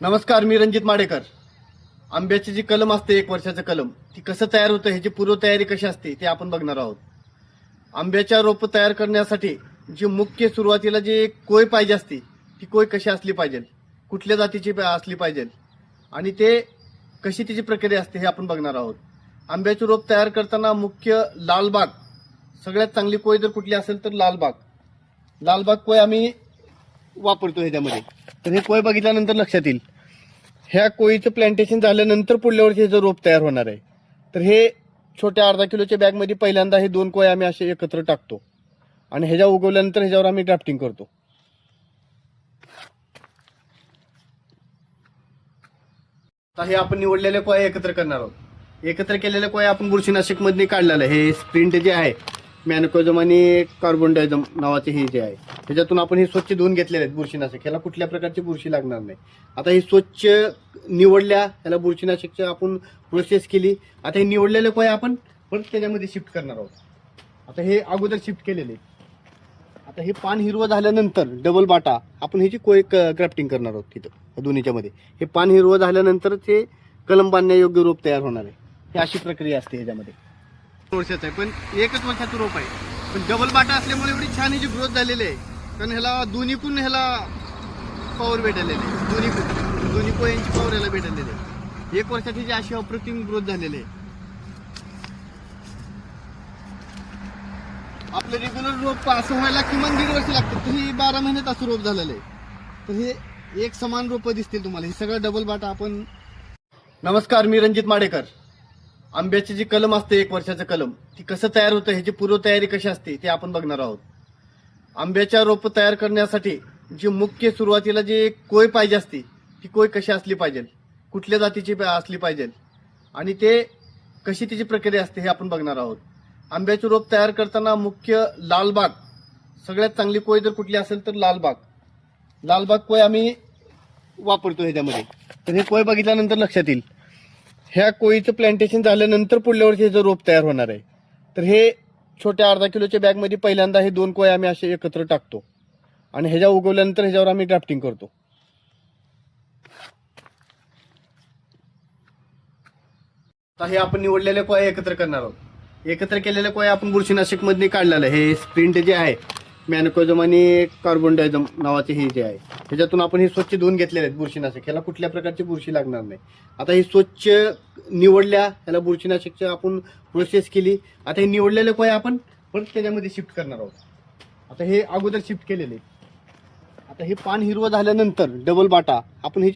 नमस्कार, मी रणजित माडेकर. आंब्याची जी कलम असते 1 वर्षाचं कलम, ती कसं तयार होतं ह्याची पूर्वतयारी कशी असते ते आपण बघणार आहोत. आंब्याच्या रोप तयार करण्यासाठी जी मुख्य सुरुवातीला जी कोय पाहिजे असते ती कोय कशी असली पाहिजे, कुठल्या जातीची असली पाहिजे आणि ते कशी त्याची प्रक्रिया असते हे आपण बघणार आहोत. आंब्याचे रोप तयार करताना मुख्य लालबाग, सगळ्यात चांगली कोय जर कुठली असेल तर लालबाग कोय आम्ही वापरतो ह्याच्यामध्ये. तर हे कोय बघितल्यानंतर लक्षात येईल, ह्या कोळीचं प्लांटेशन झाल्यानंतर पुढल्या वर्षी ह्याचं रोप तयार होणार आहे. तर हे छोट्या अर्धा किलोच्या बॅगमध्ये पहिल्यांदा हे 2 कोय आम्ही असे एकत्र टाकतो आणि ह्याच्या उगवल्यानंतर ह्याच्यावर आम्ही ड्राफ्टिंग करतो. आता हे आपण निवडलेले कोय एकत्र करणार आहोत. एकत्र केलेले कोय आपण बुरशीनाशक मधने काढलेलं आहे. हे स्प्रिंट जे आहे, मॅनकोझम आणि कार्बोनडायझम नावाचे हे जे आहे, ह्याच्यातून आपण हे स्वच्छ धुवून घेतलेले आहेत बुरशीनाशक. ह्याला कुठल्या प्रकारची बुरशी लागणार नाही. आता हे स्वच्छ निवडल्या, ह्याला बुरशीनाशकची आपण प्रोसेस केली. आता हे निवडलेले कोय आपण परत त्याच्यामध्ये शिफ्ट करणार आहोत. आता हे अगोदर शिफ्ट केलेले. आता हे पान हिरवं झाल्यानंतर डबल बाटा आपण ह्याची कोय क्राफ्टिंग करणार आहोत तिथं दोन्हीच्या मध्ये. हे पान हिरवं झाल्यानंतर ते कलम बांधण्यायोग्य रोप तयार होणार आहे. ही अशी प्रक्रिया असते ह्याच्यामध्ये. वर्षाचं आहे पण 1च वर्षाचं रोप आहे, पण डबल बाटा असल्यामुळे एवढी छान ह्याची ग्रोथ झालेली आहे. कारण ह्याला दोन्हीकून पॉवर भेटलेली आहे. दोन्ही कोयांची पॉवर ह्याला भेटलेली आहे. 1 वर्षात ह्याची अशी अप्रतिम ग्रोथ झालेली आहे. आपलं रेग्युलर रोप असं व्हायला किमान 1.5 वर्ष लागतं, तर ही 12 महिन्यात असं रोप झालेलं आहे. तर हे एक समान रोप दिसतील तुम्हाला. हे सगळं डबल बाटा आपण. नमस्कार, मी रणजित माडेकर. आंब्याची जी कलम असते 1 वर्षाचं कलम, ती कसं तयार होतं ह्याची पूर्वतयारी कशी असते ते आपण बघणार आहोत. आंब्याच्या रोप तयार करण्यासाठी जी मुख्य सुरुवातीला जी कोय पाहिजे असते ती कोय कशी असली पाहिजे, कुठल्या जातीची असली पाहिजे आणि ते कशी त्याची प्रक्रिया असते हे आपण बघणार आहोत. आंब्याचे रोप तयार करताना मुख्य लालबाग, सगळ्यात चांगली कोय जर कुठली असेल तर लालबाग कोय आम्ही वापरतो ह्याच्यामध्ये. तर हे कोय बघितल्यानंतर लक्षात येईल, ह्या कोळीचं प्लांटेशन झाल्यानंतर पुढल्या वर्षी ह्याचं रोप तयार होणार आहे. तर हे छोट्या अर्धा किलोच्या बॅगमध्ये पहिल्यांदा हे 2 कोय आम्ही असे एकत्र टाकतो आणि ह्याच्या उगवल्यानंतर ह्याच्यावर आम्ही ड्राफ्टिंग करतो. आता हे आपण निवडलेले कोय एकत्र करणार आहोत. एकत्र केलेले कोय आपण बुरशीनाशक मधने काढलेलं आहे. हे स्प्रिंट जे आहे, मॅनकोझम आणि कार्बोनडायझम नावाचे हे जे आहे, ह्याच्यातून आपण हे स्वच्छ धुवून घेतलेले आहेत बुरशीनाशक. ह्याला कुठल्या प्रकारची बुरशी लागणार नाही. आता हे स्वच्छ निवडल्या, ह्याला बुरशीनाशकची आपण प्रोसेस केली. आता हे निवडलेले कोय आपण परत त्याच्यामध्ये शिफ्ट करणार आहोत. आता हे अगोदर शिफ्ट केलेले. आता हे पान हिरवं झाल्यानंतर डबल बाटा आपण हे